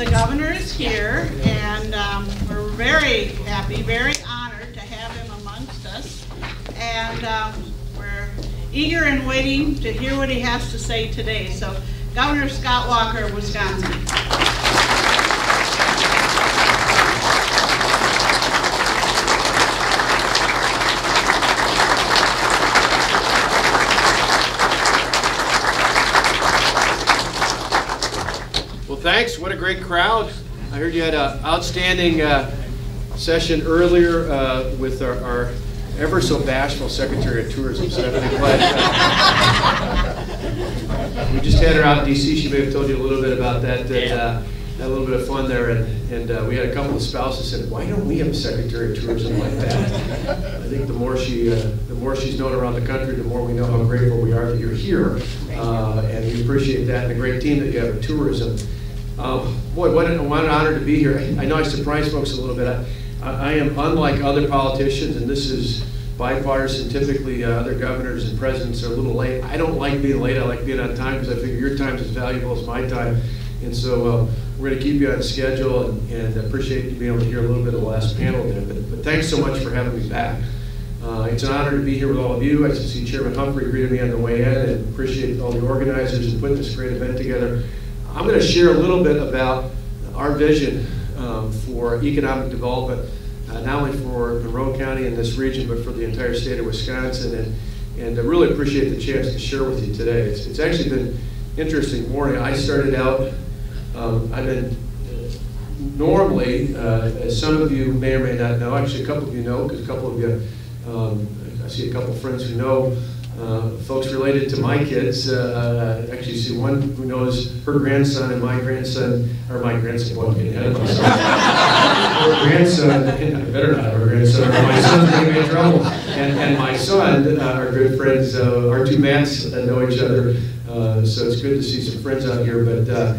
the governor is here, and we're very happy, very honored to have him amongst us. And we're eager and waiting to hear what he has to say today. So, Governor Scott Walker of Wisconsin. Thanks. What a great crowd. I heard you had an outstanding session earlier with our ever so bashful Secretary of Tourism, Stephanie Platt. We just had her out in D.C. She may have told you a little bit about that. Had a little bit of fun there, and we had a couple of spouses said, "Why don't we have a Secretary of Tourism like that?" I think the more she's known around the country, the more we know how grateful we are that you're here, and we appreciate that, and the great team that you have at tourism. Boy, what an honor to be here. I know I surprised folks a little bit. I am unlike other politicians, and this is bipartisan. Typically, other governors and presidents are a little late. I don't like being late. I like being on time because I figure your time is as valuable as my time. And so we're going to keep you on schedule, and appreciate you being able to hear a little bit of the last panel there. But thanks so much for having me back. It's an honor to be here with all of you. I see Chairman Humphrey greeted me on the way in, and appreciate all the organizers in putting this great event together. I'm going to share a little bit about our vision for economic development, not only for Monroe County and this region, but for the entire state of Wisconsin, and I really appreciate the chance to share with you today. It's actually been an interesting morning. I started out, I've been normally, as some of you may or may not know, actually a couple of you know, because a couple of you, I see a couple of friends who know folks related to my kids. Actually, see one who knows her grandson and my grandson, or my grandson, boy, I'm getting ahead of myself. Her grandson, I better not have her grandson, or my son's going to be in trouble. And my son, our good friends, our two Matts know each other, so it's good to see some friends out here. But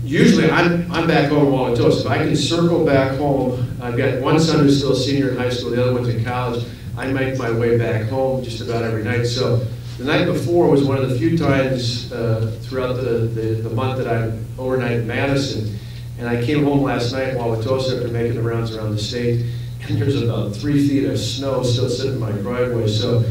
usually I'm back home in Wauwatosa. If I can circle back home, I've got one son who's still a senior in high school, the other one's in college. I make my way back home just about every night. So the night before was one of the few times throughout the month that I'm overnight in Madison. And I came home last night in Wauwatosa after making the rounds around the state. And there's about 3 feet of snow still sitting in my driveway. So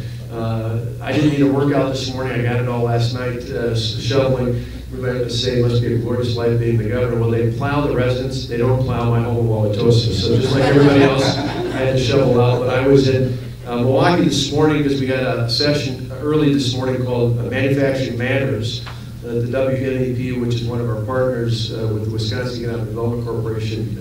I didn't need a workout this morning. I got it all last night shoveling. Everybody would say it must be a glorious life being the governor. Well, they plow the residents. They don't plow my home in Wauwatosa. So just like everybody else, I had to shovel out. But I was in Milwaukee this morning because we had a session early this morning called Manufacturing Matters. The WNEP, which is one of our partners with the Wisconsin Economic Development Corporation,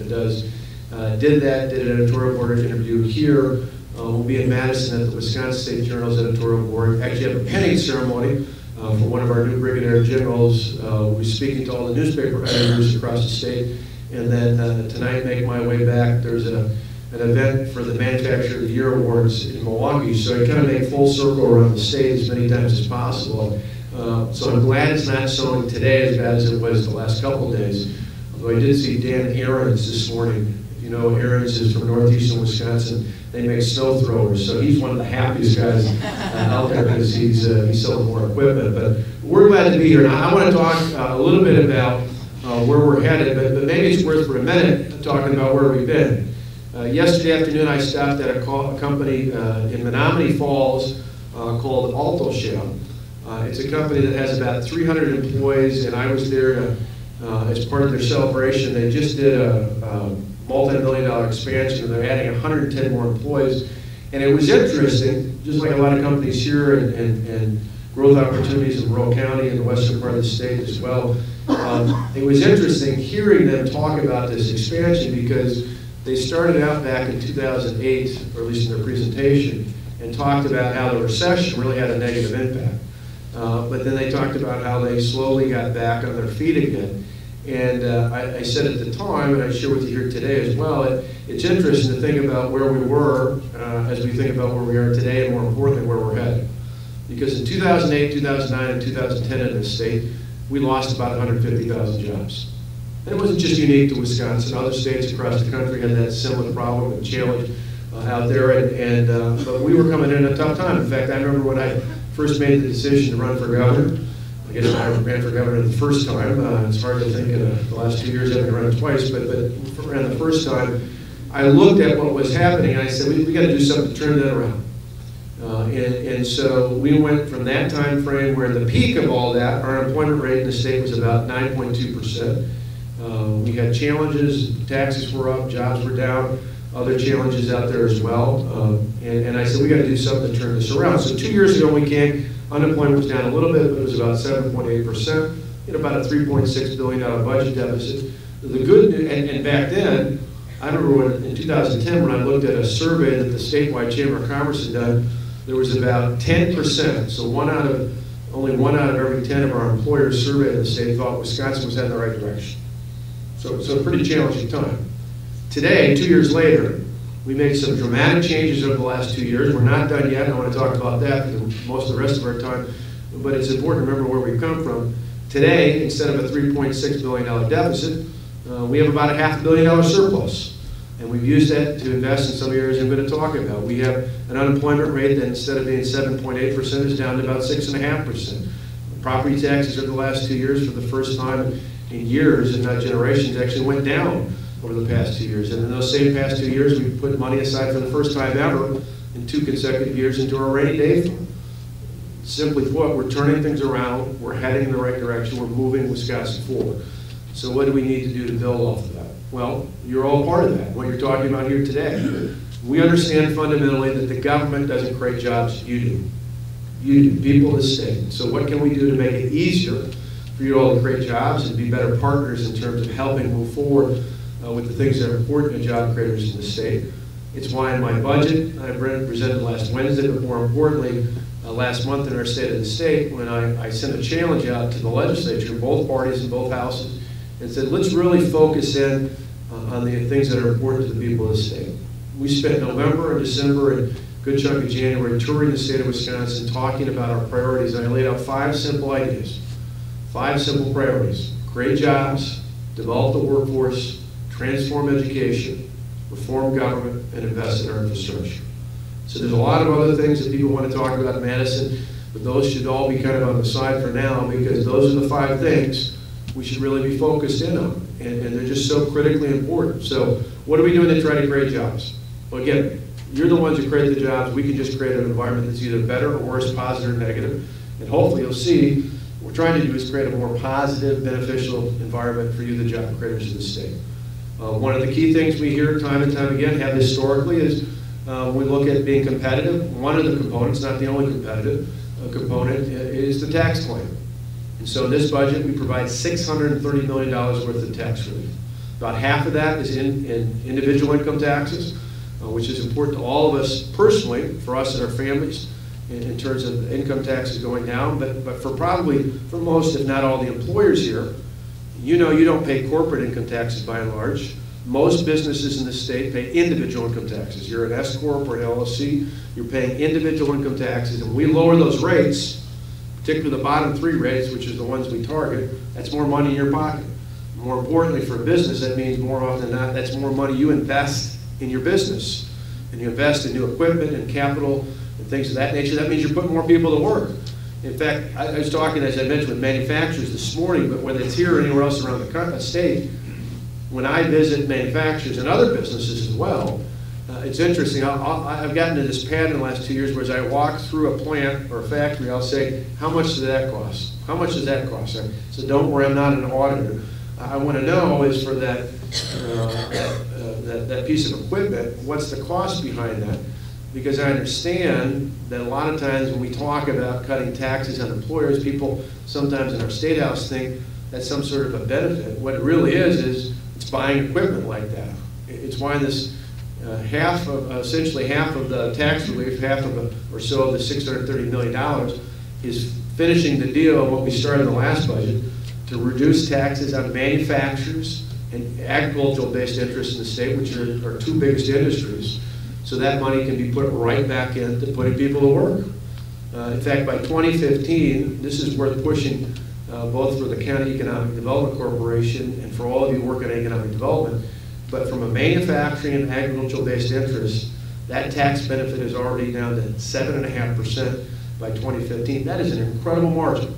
did an editorial board interview here. We'll be in Madison at the Wisconsin State Journal's editorial board. Actually have a penning ceremony for one of our new brigadier generals. We'll be speaking to all the newspaper editors across the state. And then tonight, make my way back. There's an event for the Manufacturer of the Year Awards in Milwaukee, so I kind of make full circle around the state as many times as possible. So I'm glad it's not snowing today as bad as it was the last couple of days. Although I did see Dan Ahrens this morning. If you know, Ahrens is from northeastern Wisconsin. They make snow throwers, so he's one of the happiest guys out there because he's selling more equipment. But we're glad to be here. Now I want to talk a little bit about where we're headed, but maybe it's worth for a minute talking about where we've been. Yesterday afternoon, I stopped at a company in Menominee Falls called AltoShell. It's a company that has about 300 employees, and I was there as part of their celebration. They just did a multi-million-dollar expansion, and they're adding 110 more employees. And it was interesting, just like a lot of companies here and growth opportunities in Monroe County and the western part of the state as well. It was interesting hearing them talk about this expansion because they started out back in 2008, or at least in their presentation, and talked about how the recession really had a negative impact. But then they talked about how they slowly got back on their feet again. And I said at the time, and I share with you here today as well, it's interesting to think about where we were as we think about where we are today, and more importantly, where we're headed. Because in 2008, 2009, and 2010 in this state, we lost about 150,000 jobs. And it wasn't just unique to Wisconsin. Other states across the country had that similar problem and challenge out there. But we were coming in a tough time. In fact, I remember when I first made the decision to run for governor, I guess when I ran for governor the first time, it's hard to think in the last 2 years having run twice, but ran the first time, I looked at what was happening and I said, we got to do something to turn that around. And so we went from that time frame where the peak of all that, our unemployment rate in the state was about 9.2%. We had challenges, taxes were up, jobs were down, other challenges out there as well. And I said, we got to do something to turn this around. So 2 years ago we came, unemployment was down a little bit, but it was about 7.8%, about a $3.6 billion budget deficit. The good news, and back then, I remember in 2010 when I looked at a survey that the statewide Chamber of Commerce had done, there was about 10%, so only one out of every 10 of our employers surveyed in the state thought Wisconsin was heading in the right direction. So a pretty challenging time. Today, 2 years later, we made some dramatic changes over the last 2 years. We're not done yet. I want to talk about that for most of the rest of our time, but it's important to remember where we've come from. Today, instead of a $3.6 billion deficit, we have about a $500 million surplus. And we've used that to invest in some areas I'm going to talk about. We have an unemployment rate that instead of being 7.8% is down to about 6.5%. Property taxes over the last 2 years for the first time in years, and not generations, actually went down over the past 2 years. And in those same past 2 years, we put money aside for the first time ever in 2 consecutive years into our rainy day fund. Simply put, we're turning things around, we're heading in the right direction, we're moving Wisconsin forward. So what do we need to do to build off of that? Well, you're all part of that, what you're talking about here today. We understand fundamentally that the government doesn't create jobs, you do. You do, people in the state. So what can we do to make it easier for you all to create jobs and be better partners in terms of helping move forward with the things that are important to job creators in the state? It's why in my budget, I presented last Wednesday, but more importantly, last month in our State of the State, when I sent a challenge out to the legislature, both parties in both houses, and said, let's really focus in on the things that are important to the people of the state. We spent November and December and a good chunk of January touring the state of Wisconsin, talking about our priorities. And I laid out 5 simple ideas, 5 simple priorities: create jobs, develop the workforce, transform education, reform government, and invest in our infrastructure. So there's a lot of other things that people want to talk about in Madison, but those should all be kind of on the side for now, because those are the 5 things we should really be focused in on, and they're just so critically important. So what are we doing to try to create jobs? Well, again, you're the ones who create the jobs. We can just create an environment that's either better or worse, positive or negative, and hopefully you'll see what we're trying to do is create a more positive, beneficial environment for you, the job creators of the state. One of the key things we hear time and time again, have historically, is we look at being competitive. One of the components, not the only competitive component, is the tax claim. And so in this budget, we provide $630 million worth of tax relief. About half of that is in individual income taxes, which is important to all of us personally, for us and our families, in terms of income taxes going down. But for most, if not all, the employers here, you know you don't pay corporate income taxes by and large. Most businesses in the state pay individual income taxes. You're an S Corp or an LLC, you're paying individual income taxes, and we lower those rates, particularly the bottom 3 rates, which is the ones we target. That's more money in your pocket. More importantly, for a business, that means more often than not, that's more money you invest in your business. And you invest in new equipment and capital and things of that nature. That means you're putting more people to work. In fact, I was talking, as I mentioned, with manufacturers this morning, but whether it's here or anywhere else around the state, when I visit manufacturers and other businesses as well, it's interesting. I've gotten into this pattern in the last 2 years where as I walk through a plant or a factory, I'll say, how much does that cost? How much does that cost? So don't worry, I'm not an auditor. I want to know is for that piece of equipment, what's the cost behind that? Because I understand that a lot of times when we talk about cutting taxes on employers, people sometimes in our State House think that's some sort of a benefit. What it really is it's buying equipment like that. It's why this essentially half of the tax relief, or so of the $630 million is finishing the deal of what we started in the last budget to reduce taxes on manufacturers and agricultural-based interests in the state, which are our 2 biggest industries. So that money can be put right back into putting people to work. In fact, by 2015, this is worth pushing both for the County Economic Development Corporation and for all of you who work in economic development. But from a manufacturing and agricultural-based interest, that tax benefit is already down to 7.5% by 2015. That is an incredible margin.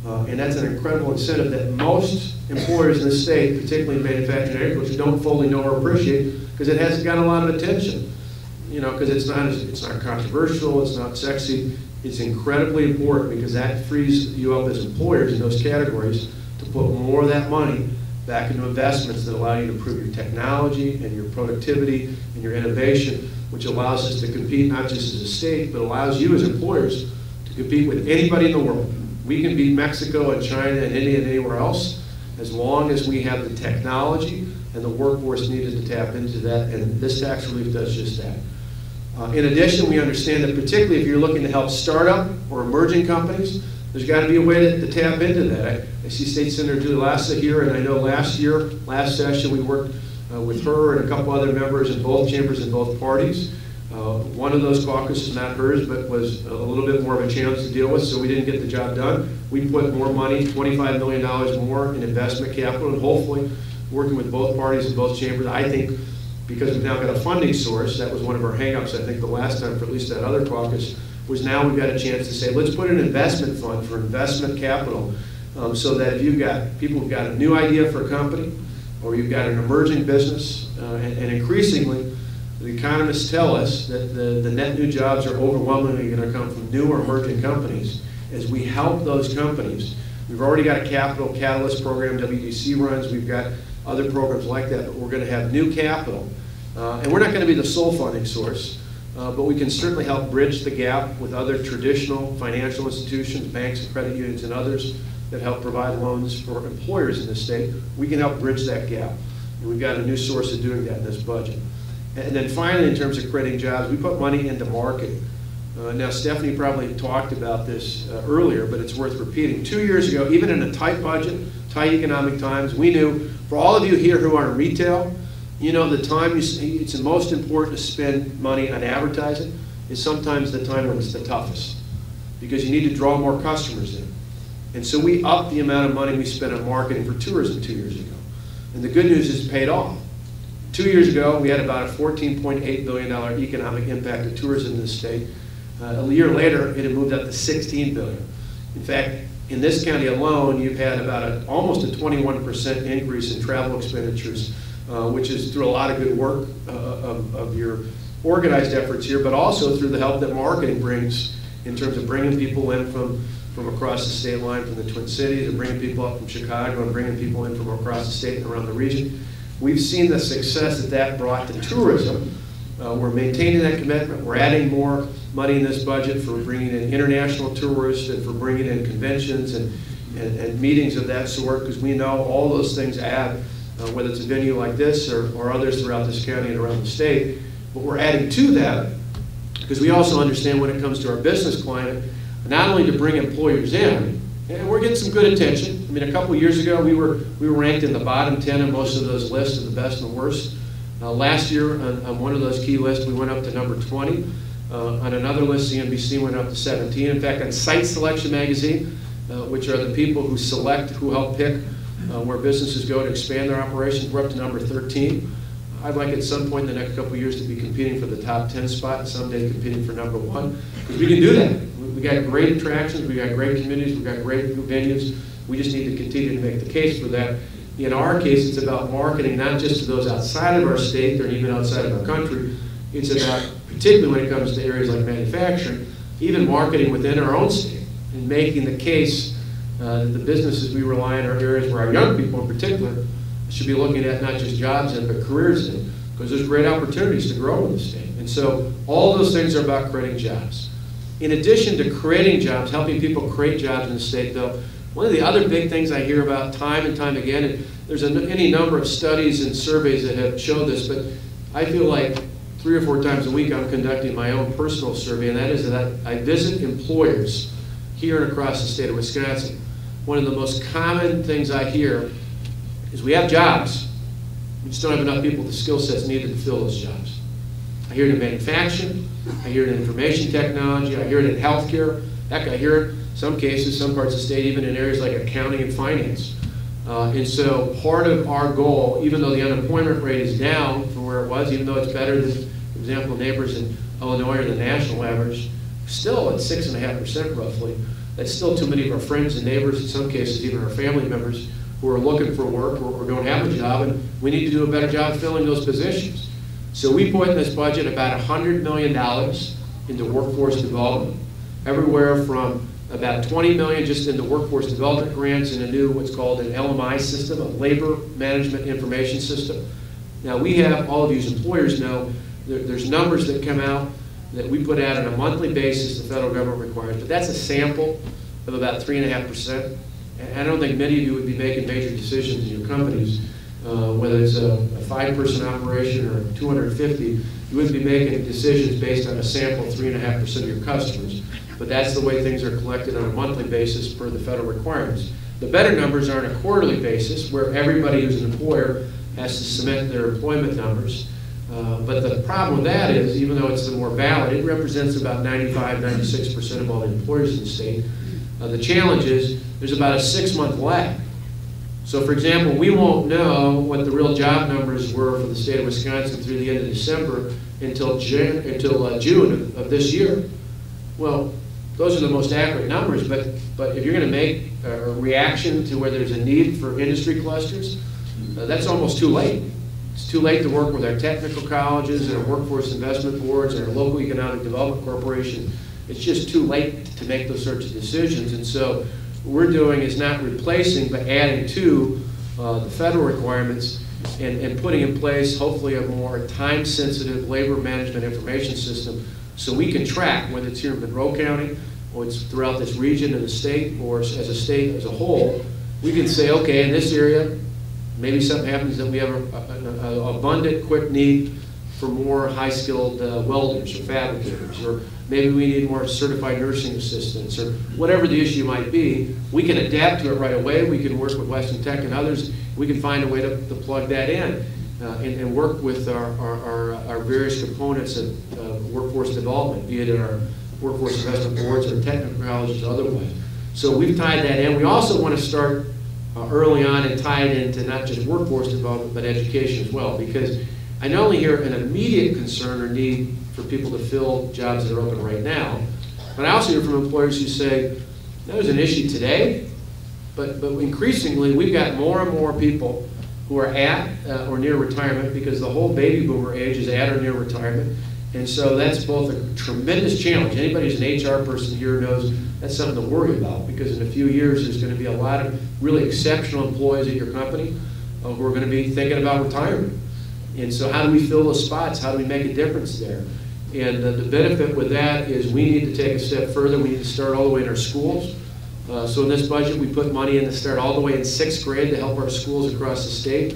And that's an incredible incentive that most employers in the state, particularly in manufacturing and agriculture, don't fully know or appreciate, because it hasn't got a lot of attention. You know, because it's not controversial, it's not sexy. It's incredibly important, because that frees you up as employers in those categories to put more of that money back into investments that allow you to improve your technology and your productivity and your innovation, which allows us to compete not just as a state, but allows you as employers to compete with anybody in the world. We can beat Mexico and China and India and anywhere else, as long as we have the technology and the workforce needed to tap into that, and this tax relief does just that. In addition, we understand that particularly if you're looking to help startup or emerging companies, there's got to be a way to tap into that. I see State Senator Julie Lassa here, and I know last session, we worked with her and a couple other members in both chambers in both parties. One of those caucuses, not hers, but was a little bit more of a challenge to deal with, so we didn't get the job done. We put more money, $25 million more in investment capital, and hopefully working with both parties in both chambers, I think, because we've now got a funding source. That was one of our hang-ups, I think, the last time for at least that other caucus, was now we've got a chance to say, let's put an investment fund for investment capital, so that if you've got people who've got a new idea for a company, or you've got an emerging business, and increasingly, the economists tell us that the net new jobs are overwhelmingly going to come from new or emerging companies. As we help those companies, we've already got a capital catalyst program WDC runs, we've got other programs like that, but we're going to have new capital. And we're not going to be the sole funding source, but we can certainly help bridge the gap with other traditional financial institutions, banks and credit unions and others that help provide loans for employers in this state. We can help bridge that gap. And we've got a new source of doing that in this budget. And then finally, in terms of creating jobs, we put money into marketing. Now, Stephanie probably talked about this earlier, but it's worth repeating. 2 years ago, even in a tight budget, tight economic times, we knew, for all of you here who are in retail, you know the time it's the most important to spend money on advertising is sometimes the time when it's the toughest, because you need to draw more customers in. And so we upped the amount of money we spent on marketing for tourism 2 years ago. And the good news is it paid off. 2 years ago, we had about a $14.8 billion economic impact of tourism in the state. A year later, it had moved up to $16 billion. In fact, in this county alone, you've had about almost a 21% increase in travel expenditures, which is through a lot of good work of your organized efforts here, but also through the help that marketing brings in terms of bringing people in from across the state line, from the Twin Cities, and bringing people up from Chicago, and bringing people in from across the state and around the region. We've seen the success that brought to tourism. We're maintaining that commitment. We're adding more money in this budget for bringing in international tourists and for bringing in conventions and meetings of that sort, because we know all those things add, whether it's a venue like this or others throughout this county and around the state. But we're adding to that because we also understand when it comes to our business climate, not only to bring employers in, and we're getting some good attention. I mean, a couple years ago, we were ranked in the bottom 10 on most of those lists of the best and the worst. Last year, on one of those key lists, we went up to number 20. On another list, CNBC went up to 17. In fact, on Site Selection Magazine, which are the people who select, who help pick where businesses go to expand their operations, we're up to number 13. I'd like at some point in the next couple of years to be competing for the top 10 spot, and someday competing for number 1. Because we can do that. We got great attractions, we got great communities, we got great venues. We just need to continue to make the case for that. In our case, it's about marketing not just to those outside of our state or even outside of our country. It's about, particularly when it comes to areas like manufacturing, even marketing within our own state and making the case that the businesses we rely on are areas where our young people in particular should be looking at not just jobs in, but careers in, because there's great opportunities to grow in the state. And so all those things are about creating jobs. In addition to creating jobs, helping people create jobs in the state, though, one of the other big things I hear about time and time again, and there's any number of studies and surveys that have shown this, but I feel like 3 or 4 times a week I'm conducting my own personal survey, and that is that I visit employers here and across the state of Wisconsin. One of the most common things I hear is we have jobs, we just don't have enough people with the skill sets needed to fill those jobs. I hear it in manufacturing, I hear it in information technology, I hear it in healthcare, heck, I hear it in some cases, some parts of the state, even in areas like accounting and finance. And so part of our goal, even though the unemployment rate is down from where it was, even though it's better than, for example, neighbors in Illinois or the national average, still at 6.5% roughly, that's still too many of our friends and neighbors, in some cases even our family members, who are looking for work or don't have a job, and we need to do a better job filling those positions. So we put in this budget about $100 million into workforce development, everywhere from about $20 million just into workforce development grants and a new what's called an LMI system, a labor management information system. Now we have, all of you as employers know, there's numbers that come out that we put out on a monthly basis the federal government requires, but that's a sample of about 3.5%. And I don't think many of you would be making major decisions in your companies, whether it's a 5-person operation or 250, you wouldn't be making decisions based on a sample of 3.5% of your customers. But that's the way things are collected on a monthly basis per the federal requirements. The better numbers are on a quarterly basis, where everybody who's an employer has to submit their employment numbers. But the problem with that is, even though it's the more valid, it represents about 95, 96% of all the employers in the state. The challenge is there's about a 6-month lag. So for example, we won't know what the real job numbers were for the state of Wisconsin through the end of December until June of this year. Well, those are the most accurate numbers, but if you're going to make a reaction to where there's a need for industry clusters, that's almost too late. It's too late to work with our technical colleges and our workforce investment boards and our local economic development corporation. It's just too late to make those sorts of decisions. And so what we're doing is not replacing, but adding to the federal requirements and putting in place, hopefully, a more time-sensitive labor management information system so we can track, whether it's here in Monroe County or it's throughout this region of the state or as a state as a whole, we can say, okay, in this area, maybe something happens that we have an abundant, quick need for more high-skilled welders or fabricators, or maybe we need more certified nursing assistants, or whatever the issue might be. We can adapt to it right away. We can work with Western Tech and others. We can find a way to plug that in and work with our various components of workforce development, be it in our workforce investment boards or technical colleges or otherwise. So we've tied that in. We also want to start early on and tie it into not just workforce development, but education as well, because I not only hear an immediate concern or need for people to fill jobs that are open right now, but I also hear from employers who say, there's an issue today, but increasingly we've got more and more people who are at or near retirement, because the whole baby boomer age is at or near retirement. And so that's both a tremendous challenge. Anybody who's an HR person here knows that's something to worry about, because in a few years there's going to be a lot of really exceptional employees at your company who are going to be thinking about retirement. And so how do we fill those spots? How do we make a difference there? And the benefit with that is we need to take a step further. We need to start all the way in our schools. So in this budget, we put money in to start all the way in 6th grade to help our schools across the state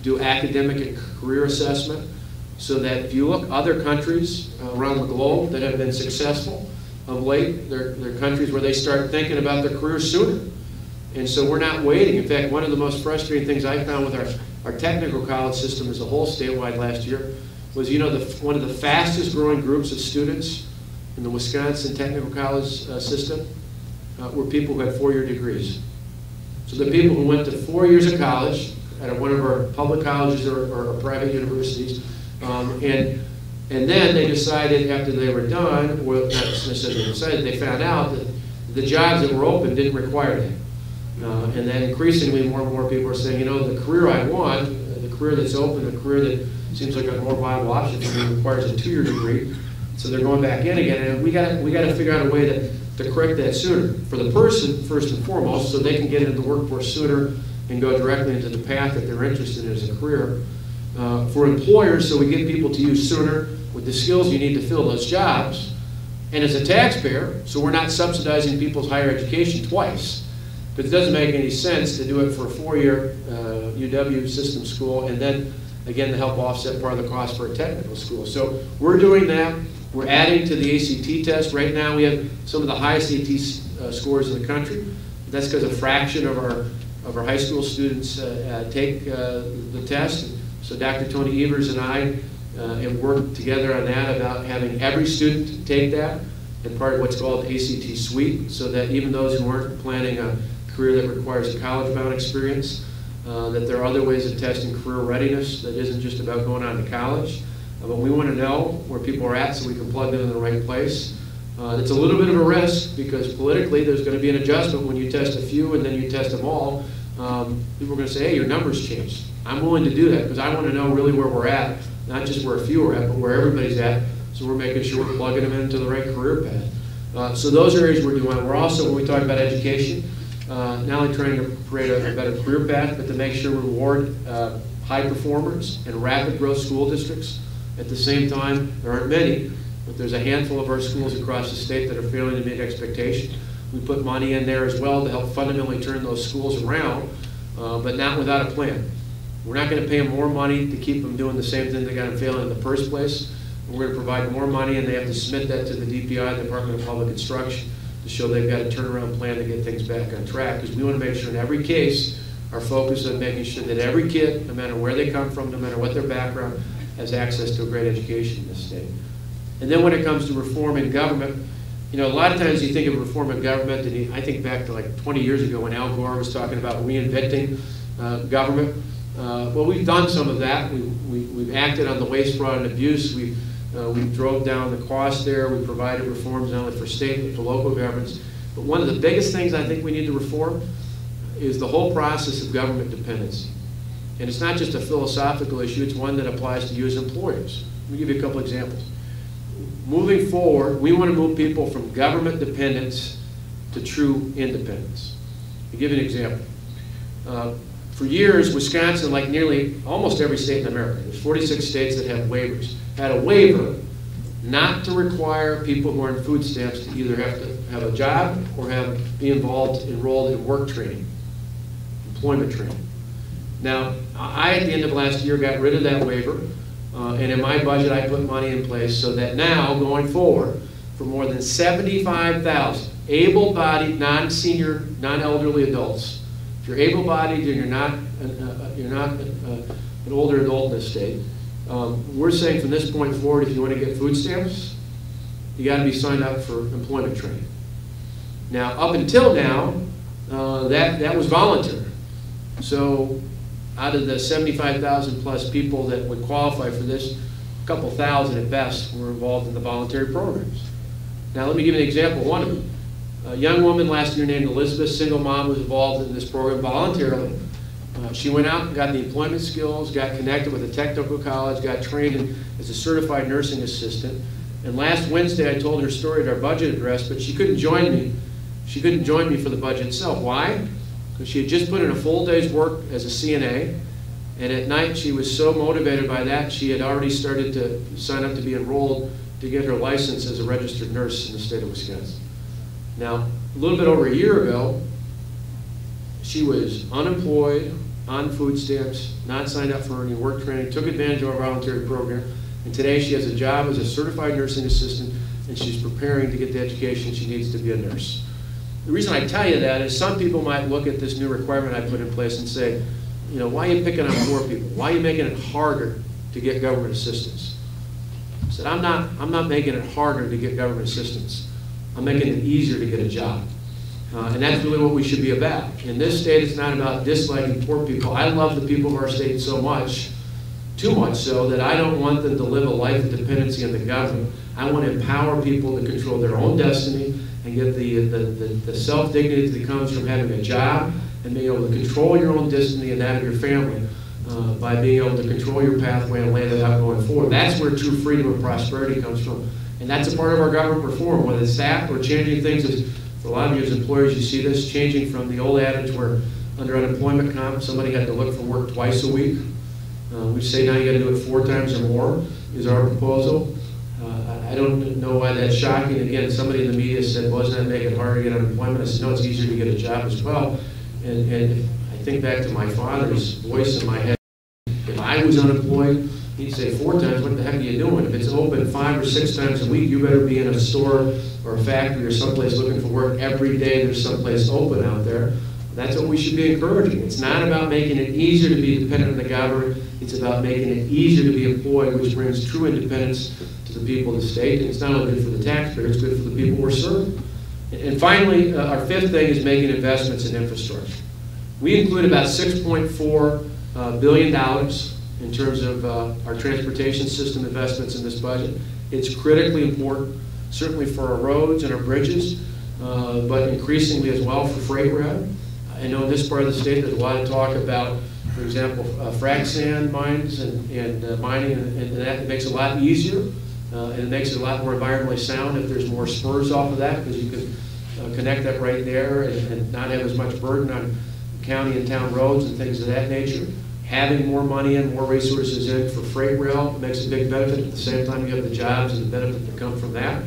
do academic and career assessment, so that if you look other countries around the globe that have been successful of late, they're countries where they start thinking about their careers sooner. And so we're not waiting. In fact, one of the most frustrating things I found with our technical college system as a whole statewide last year was, one of the fastest growing groups of students in the Wisconsin technical college system were people who had 4-year degrees. So the people who went to 4 years of college at one of our public colleges or private universities, and then they decided after they were done, well, not necessarily decided, they found out that the jobs that were open didn't require that. And then increasingly more and more people are saying, the career I want, the career that's open, the career that seems like a more viable option for me requires a 2-year degree. So they're going back in again, and we got to figure out a way to correct that sooner for the person first and foremost, so they can get into the workforce sooner and go directly into the path that they're interested in as a career. For employers, so we get people to use sooner with the skills you need to fill those jobs. And as a taxpayer, so we're not subsidizing people's higher education twice. Because it doesn't make any sense to do it for a 4-year UW system school and then, again, to help offset part of the cost for a technical school. So we're doing that. We're adding to the ACT test. Right now we have some of the highest ACT scores in the country. That's because a fraction of our high school students take the test. So Dr. Tony Evers and I have worked together on that, about having every student take that and part of what's called ACT Suite, so that even those who aren't planning a career that requires a college-bound experience, that there are other ways of testing career readiness that isn't just about going on to college. But we want to know where people are at so we can plug them in the right place. It's a little bit of a risk because politically there's going to be an adjustment when you test a few and then you test them all. People are going to say, hey, your numbers changed. I'm willing to do that because I want to know really where we're at, not just where a few are at, but where everybody's at. So we're making sure we're plugging them into the right career path. So those are areas we're doing. We're also, when we talk about education, not only trying to create a better career path, but to make sure we reward high performers and rapid growth school districts. At the same time, there aren't many, but there's a handful of our schools across the state that are failing to meet expectations. We put money in there as well to help fundamentally turn those schools around, but not without a plan. We're not going to pay them more money to keep them doing the same thing that got them failing in the first place. We're going to provide more money, and they have to submit that to the DPI, the Department of Public Instruction, to show they've got a turnaround plan to get things back on track. Because we want to make sure in every case, our focus on making sure that every kid, no matter where they come from, no matter what their background, has access to a great education in this state. And then when it comes to reforming government, you know, a lot of times you think of reforming government, and I think back to like 20 years ago when Al Gore was talking about reinventing government. Well, we've done some of that. We've acted on the waste, fraud, and abuse. We drove down the cost there. We provided reforms not only for state but for local governments. But one of the biggest things I think we need to reform is the whole process of government dependency. And it's not just a philosophical issue, it's one that applies to you as employers. Let me give you a couple examples. Moving forward, we want to move people from government dependence to true independence. I'll give you an example. For years, Wisconsin, like nearly almost every state in America, there's 46 states that have waivers, had a waiver not to require people who are on food stamps to either have to have a job or be enrolled in work training, employment training. Now, I, at the end of last year, got rid of that waiver, and in my budget, I put money in place so that now, going forward, for more than 75,000 able-bodied, non-senior, non-elderly adults, if you're able-bodied and you're not an older adult in this state, we're saying from this point forward, if you want to get food stamps, you got to be signed up for employment training. Now, up until now, that was voluntary. So, out of the 75,000 plus people that would qualify for this, a couple thousand at best were involved in the voluntary programs. Now, let me give you an example of one of them. A young woman last year named Elizabeth, single mom, was involved in this program voluntarily. She went out and got the employment skills, got connected with a technical college, got trained as a certified nursing assistant. And last Wednesday, I told her story at our budget address, but she couldn't join me. She couldn't join me for the budget itself. Why? Because she had just put in a full day's work as a CNA, and at night she was so motivated by that, she had already started to sign up to be enrolled to get her license as a registered nurse in the state of Wisconsin. Now, a little bit over a year ago, she was unemployed, on food stamps, not signed up for any work training, took advantage of our voluntary program, and today she has a job as a certified nursing assistant, and she's preparing to get the education she needs to be a nurse. The reason I tell you that is some people might look at this new requirement I put in place and say, you know, why are you picking on poor people? Why are you making it harder to get government assistance? I said, I'm not making it harder to get government assistance. I'm making it easier to get a job. And that's really what we should be about. In this state, it's not about disliking poor people. I love the people of our state so much, too much so, that I don't want them to live a life of dependency on the government. I want to empower people to control their own destiny and get the self-dignity that comes from having a job and being able to control your own destiny and that of your family by being able to control your pathway and lay that out going forward. That's where true freedom and prosperity comes from. And that's a part of our government reform, whether it's that or changing things. For a lot of you as employers, you see this changing from the old adage where under unemployment comp, somebody had to look for work twice a week. We say now you got to do it 4 times or more is our proposal. I don't know why that's shocking. Again, somebody in the media said, well, doesn't that make it harder to get unemployment? I said, no, it's easier to get a job as well. And I think back to my father's voice in my head. If I was unemployed, he'd say 4 times, what the heck are you doing? If it's open 5 or 6 times a week, you better be in a store or a factory or someplace looking for work every day. There's someplace open out there. That's what we should be encouraging. It's not about making it easier to be dependent on the government. It's about making it easier to be employed, which brings true independence to the people of the state. And it's not only good for the taxpayer, it's good for the people we're serving. And finally, our 5th thing is making investments in infrastructure. We include about $6.4 billion in terms of our transportation system investments in this budget. It's critically important. certainly for our roads and our bridges, but increasingly as well for freight rail. I know in this part of the state there's a lot of talk about, for example, frac sand mines and mining, and that makes it a lot easier, and it makes it a lot more environmentally sound if there's more spurs off of that, because you can connect that right there and not have as much burden on county and town roads and things of that nature. Having more money and more resources in for freight rail makes a big benefit. At the same time, you have the jobs and the benefit that come from that.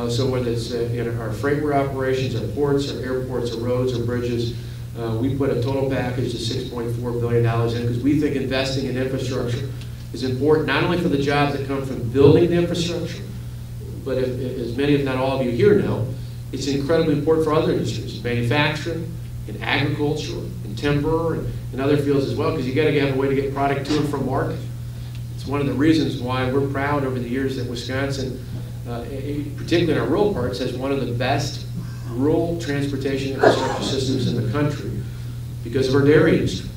So whether it's in our freight rail operations, our ports, our airports, our roads, our bridges, we put a total package of $6.4 billion in, because we think investing in infrastructure is important, not only for the jobs that come from building the infrastructure, but as many, if not all of you here know, it's incredibly important for other industries, manufacturing, in agriculture, in timber, and other fields as well, because you got to have a way to get product to and from market. It's one of the reasons why we're proud over the years that Wisconsin, particularly in our rural parts, has one of the best rural transportation infrastructure systems in the country because of our dairy industry.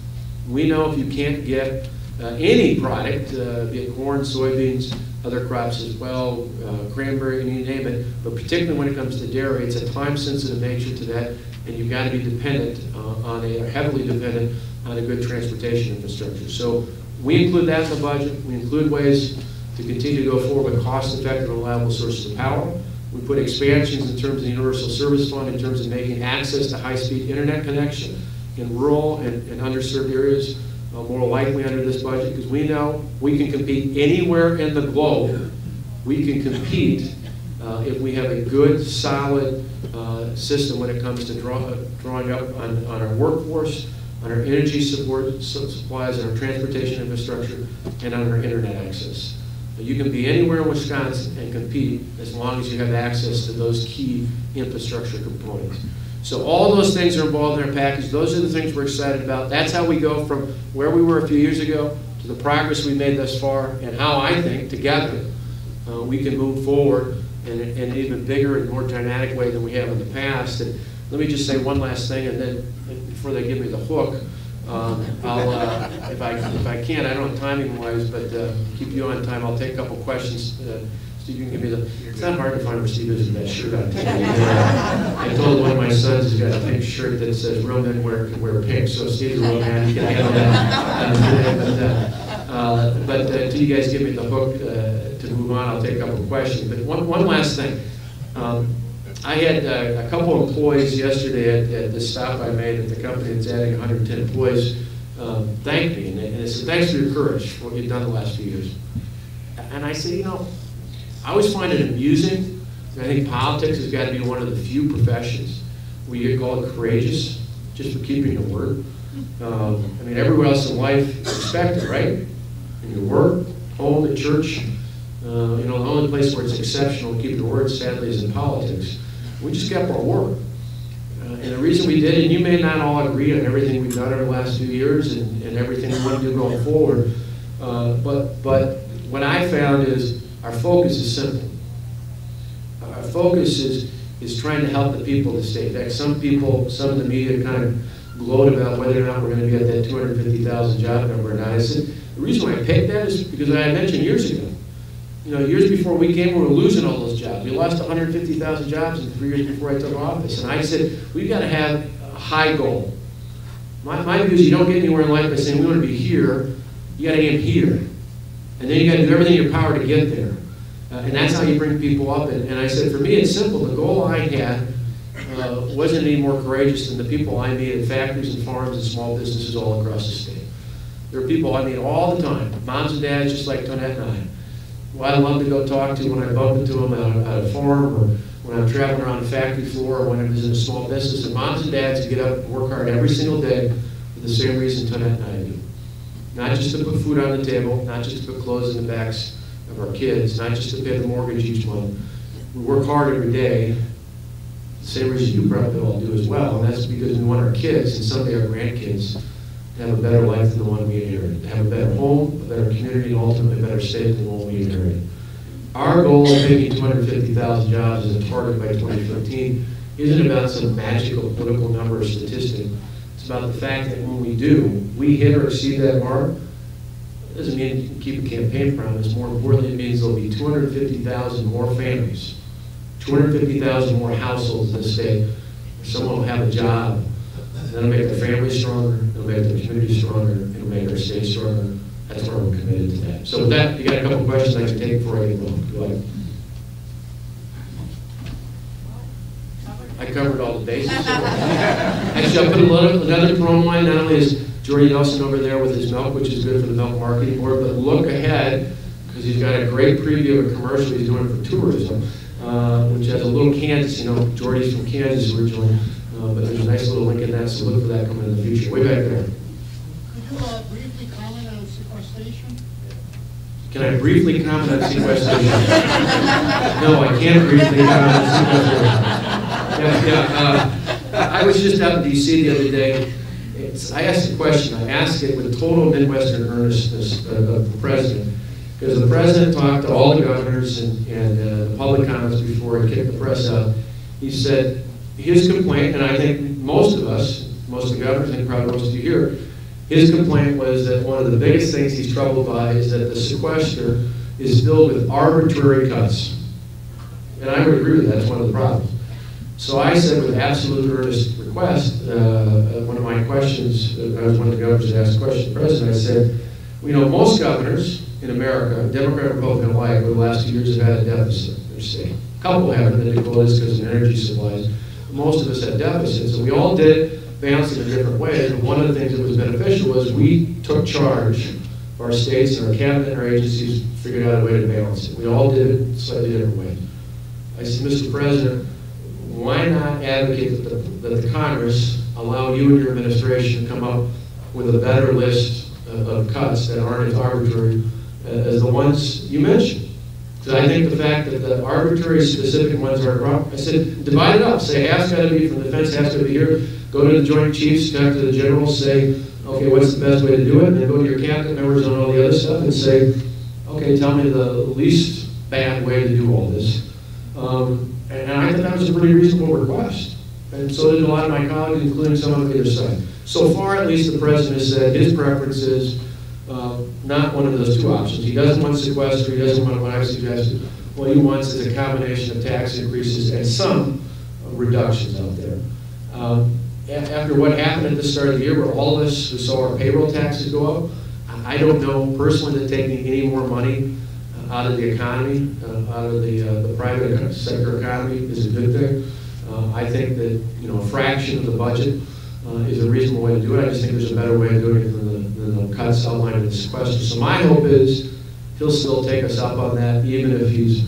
We know if you can't get any product, be it corn, soybeans, other crops as well, cranberry, and you name it, but particularly when it comes to dairy, it's a time-sensitive nature to that, and you've got to be dependent heavily dependent on a good transportation infrastructure. So we include that in the budget. We include ways to continue to go forward with cost-effective and reliable sources of power. We put expansions in terms of the Universal Service Fund, in terms of making access to high-speed internet connection in rural and underserved areas more likely under this budget, because we know we can compete anywhere in the globe. We can compete if we have a good, solid system when it comes to drawing up on our workforce, on our energy support supplies, on our transportation infrastructure, and on our internet access. You can be anywhere in Wisconsin and compete as long as you have access to those key infrastructure components. So all those things are involved in our package. Those are the things we're excited about. That's how we go from where we were a few years ago to the progress we made thus far, and how I think together we can move forward in an even bigger and more dramatic way than we have in the past. And let me just say one last thing, and then before they give me the hook, I'll, if I can, I don't know timing-wise, but keep you on time. I'll take a couple questions. Steve, you can give me the. It's not hard to find where Steve is with that shirt on. I told one of my sons he's got a pink shirt that says "Real men can wear pink." So Steve's a real man. He can handle that. But until you guys give me the hook to move on, I'll take a couple of questions. But one last thing. I had a couple of employees yesterday at the stop I made at the company that's adding 110 employees thank me, and they said, "Thanks for your courage for what you've done the last few years." And I said, you know, I always find it amusing. I think politics has got to be one of the few professions where you get called courageous just for keeping your word. I mean, everywhere else in life is expected, right? In your work, home, at church. You know, the only place where it's exceptional to keep your word, sadly, is in politics. We just kept our word. And the reason we did, and you may not all agree on everything we've done over the last few years and everything we want to do going forward, but what I found is our focus is simple. Our focus is trying to help the people of the state. In fact, some people, some of the media kind of gloat about whether or not we're going to be at that 250,000 job number or not. I said, the reason why I picked that is because I had mentioned years ago. You know, years before we came, we were losing all those jobs. We lost 150,000 jobs in 3 years before I took office. And I said, we've got to have a high goal. My view is you don't get anywhere in life by saying we want to be here. You got to aim here. And then you got to do everything in your power to get there. And that's how you bring people up. And I said, for me, it's simple. The goal I had wasn't any more courageous than the people I meet at factories and farms and small businesses all across the state. There are people I meet all the time, moms and dads just like Tonette and I, who I love to go talk to when I bump into them at a farm, or when I'm traveling around a factory floor, or when I visit a small business. And moms and dads who get up and work hard every single day for the same reason Tonette and I do. Not just to put food on the table, not just to put clothes in the backs of our kids, not just to pay the mortgage each month. We work hard every day, the same reason you probably all do as well, and that's because we want our kids, and someday our grandkids, to have a better life than the one we inherited, to have a better home, a better community, and ultimately a better state than the one we inherited. Our goal of making 250,000 jobs as a target by 2015 isn't about some magical political number or statistic. It's about the fact that when we do, we hit or exceed that mark. It doesn't mean you can keep a campaign promise. More importantly, it means there'll be 250,000 more families 250,000 more households in the state. Someone will have a job. That'll make their family stronger, it'll make their community stronger, it'll make our state stronger. That's why we're committed to that. So with that, you got a couple of questions I can take before I get going. Go ahead. I covered all the bases. Actually, I put another promo line. Not only is Jordy Nelson over there with his milk, which is good for the Milk Marketing Board, but look ahead, because he's got a great preview of a commercial he's doing for tourism, which has a little Kansas, you know, Jordy's from Kansas originally, but there's a nice little link in that, so look for that coming in the future. Way back there. Could you briefly comment on sequestration? Can I briefly comment on sequestration? No, I can't briefly comment on sequestration. I was just out in D.C. the other day. I asked a question. I asked it with total Midwestern earnestness of the president, because the president talked to all the governors and the public comments before he kicked the press out. He said his complaint, and I think most of us, most of the governors, I think probably most of you here, his complaint was that one of the biggest things he's troubled by is that the sequester is filled with arbitrary cuts. And I would agree with that. That's one of the problems. So I said with absolute earnest request, one of my questions, I was one of the governors that asked a question to the president, I said, you know, most governors in America, Democrat, Republican alike, over the last 2 years have had a deficit in their state. A couple haven't, in the Dakotas because of energy supplies. Most of us had deficits, and we all did it, balanced in different ways. And one of the things that was beneficial was we took charge of our states and our cabinet and our agencies figured out a way to balance it. We all did it slightly different ways. I said, Mr. President, why not advocate that the Congress allow you and your administration to come up with a better list of cuts that aren't as arbitrary as the ones you mentioned? Because I think the fact that the arbitrary specific ones are wrong, I said, divide it up. Say half's got to be from defense, half's got to be here. Go to the Joint Chiefs, talk to the generals, say, okay, what's the best way to do it? And then go to your cabinet members on all the other stuff and say, okay, tell me the least bad way to do all this. And I thought that was a pretty reasonable request. And so did a lot of my colleagues, including some on the other side. So far, at least, the president has said his preference is not one of those two options. He doesn't want sequester, he doesn't want what I suggested. What he wants is a combination of tax increases and some reductions out there. After what happened at the start of the year, where all of us who saw our payroll taxes go up, I don't know personally that taking any more money out of the economy, out of the private sector economy is a good thing. I think that, you know, a fraction of the budget is a reasonable way to do it. I just think there's a better way of doing it than the cuts outlined in the sequester. So my hope is he'll still take us up on that, even if he's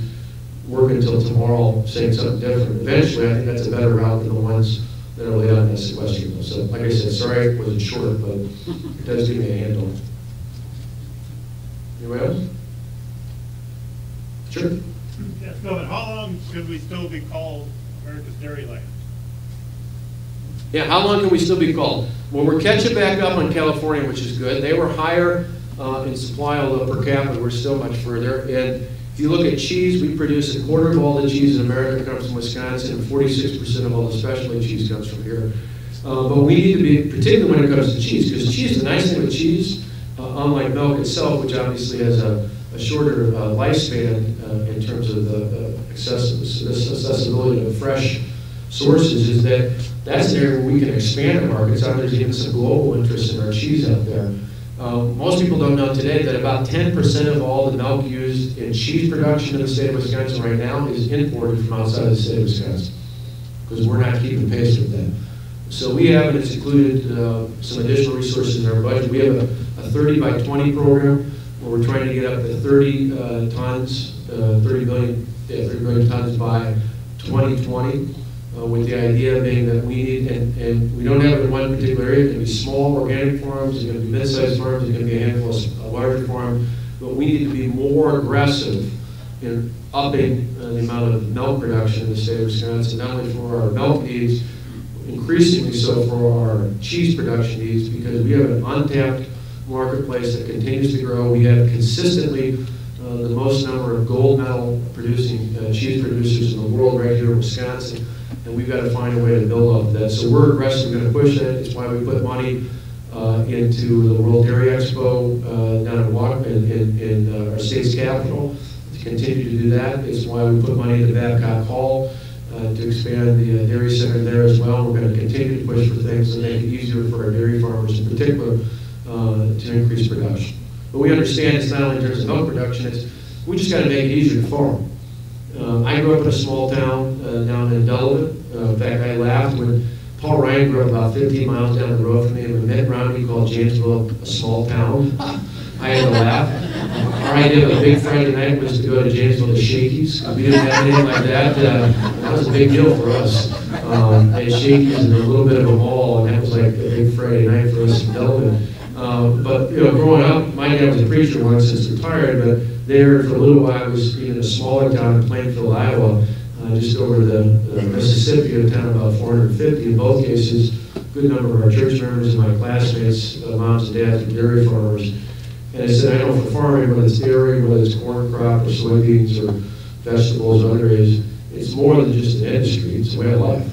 working until tomorrow saying something different. Eventually, I think that's a better route than the ones that are laid out in the sequester bill. So like I said, sorry it wasn't short, but it does give me a handle. Anybody else? Sure. Yes, Bill, and how long could we still be called America's Dairyland? Yeah, how long can we still be called? Well, we're catching back up on California, which is good. They were higher in supply, although per capita we're still much further. And if you look at cheese, we produce a quarter of all the cheese in America comes from Wisconsin, and 46% of all the specialty cheese comes from here. But we need to be, particularly when it comes to cheese, because cheese, the nice thing with cheese, unlike milk itself, which obviously has a shorter lifespan in terms of the accessibility to fresh sources, is that that's an area where we can expand the markets. There's even some global interest in our cheese out there. Most people don't know today that about 10% of all the milk used in cheese production in the state of Wisconsin right now is imported from outside of the state of Wisconsin, because we're not keeping pace with that. So we have, and it's included some additional resources in our budget. We have a 30 by 20 program where we're trying to get up to 30 tons, 30 billion tons by 2020. With the idea being that we need, and we don't have it in one particular area. It's going to be small organic farms, it's going to be mid-sized farms, it's going to be a handful of larger farms, but we need to be more aggressive in upping the amount of milk production in the state of Wisconsin, not only for our milk needs, increasingly so for our cheese production needs, because we have an untapped marketplace that continues to grow. We have consistently the most number of gold medal producing cheese producers in the world right here in Wisconsin. And we've got to find a way to build off of that. So we're aggressively going to push that. It's why we put money into the World Dairy Expo down in our state's capital to continue to do that. It's why we put money into Babcock Hall to expand the dairy center there as well. We're going to continue to push for things that make it easier for our dairy farmers in particular to increase production. But we understand it's not only in terms of milk production, we just got to make it easier to farm. I grew up in a small town down in Delavan. In fact, I laughed when Paul Ryan grew up about 15 miles down the road from me, and when Mitt Romney called Janesville a small town. I had to laugh. Our idea of a big Friday night was to go to Janesville to Shakey's. We didn't have anything like that. That was a big deal for us. And Shakey's in a little bit of a mall, and that was like a big Friday night for us in Delavan. But growing up, my dad was a preacher once, since retired, but there for a little while I was in a smaller town in Plainfield, Iowa, just over the Mississippi, a town about 450. In both cases, a good number of our church members and my classmates, moms and dads, were dairy farmers. And I said, I know for farming, whether it's dairy, whether it's corn crop or soybeans or vegetables or other areas, it's more than just an industry, it's a way of life.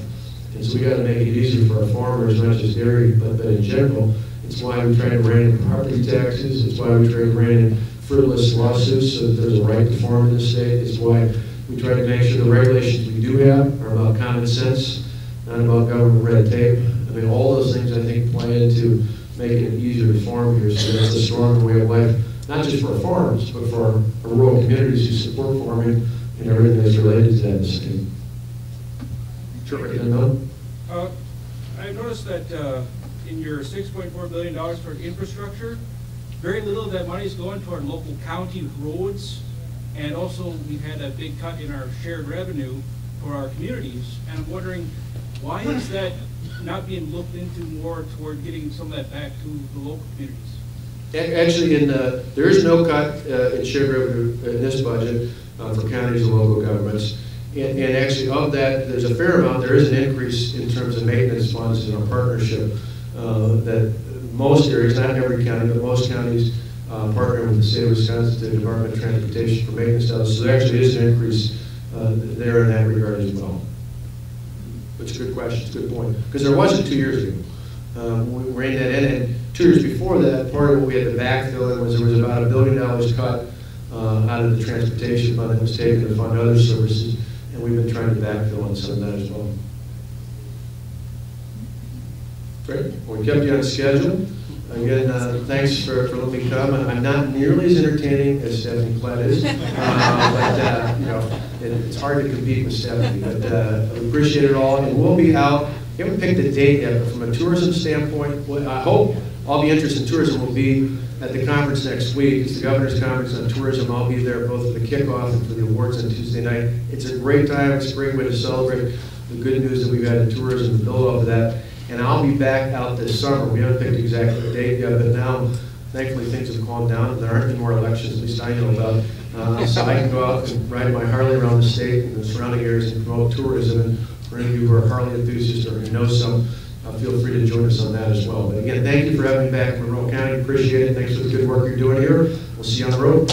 And so we got to make it easier for our farmers, not just dairy, but in general. It's why we try to rein in property taxes. It's why we try to rein in frivolous lawsuits so that there's a right to farm in the state. It's why we try to make sure the regulations we do have are about common sense, not about government red tape. I mean, all those things I think play into making it easier to farm here, so that's a stronger way of life, not just for our farms, but for our rural communities who support farming and everything that's related to that in the state. Sure, I noticed that in your $6.4 billion for infrastructure, very little of that money is going toward local county roads, and also we've had a big cut in our shared revenue for our communities, and I'm wondering, why is that not being looked into more toward getting some of that back to the local communities? Actually, there is no cut in shared revenue in this budget for counties and local governments. And actually, of that, there's a fair amount. There is an increase in terms of maintenance funds in our partnership that most areas, not every county, but most counties partner with the state of Wisconsin, the Department of Transportation for maintenance dollars. So there actually is an increase there in that regard as well. It's a good question, it's a good point. Because there wasn't 2 years ago. We reined that in, and 2 years before that, part of what we had to backfill in was there was about $1 billion cut out of the transportation fund that was taken to fund other services, and we've been trying to backfill on some of that as well. Great, well, we kept you on schedule. Again, thanks for letting me come. I'm not nearly as entertaining as Stephanie Klett is, but it's hard to compete with Stephanie. But we appreciate it all, and we'll be out. We haven't picked a date yet, but from a tourism standpoint, I hope all the interest in tourism will be at the conference next week. It's the Governor's Conference on Tourism. I'll be there both for the kickoff and for the awards on Tuesday night. It's a great time. It's a great way to celebrate the good news that we've had in tourism, to build off of that. And I'll be back out this summer. We haven't picked exactly the date yet, but now, thankfully, things have calmed down. There aren't any more elections, at least I know about. So I can go out and ride my Harley around the state and the surrounding areas and promote tourism. And for any of you who are Harley enthusiasts or who know some, feel free to join us on that as well. But again, thank you for having me back in Monroe County. Appreciate it. Thanks for the good work you're doing here. We'll see you on the road.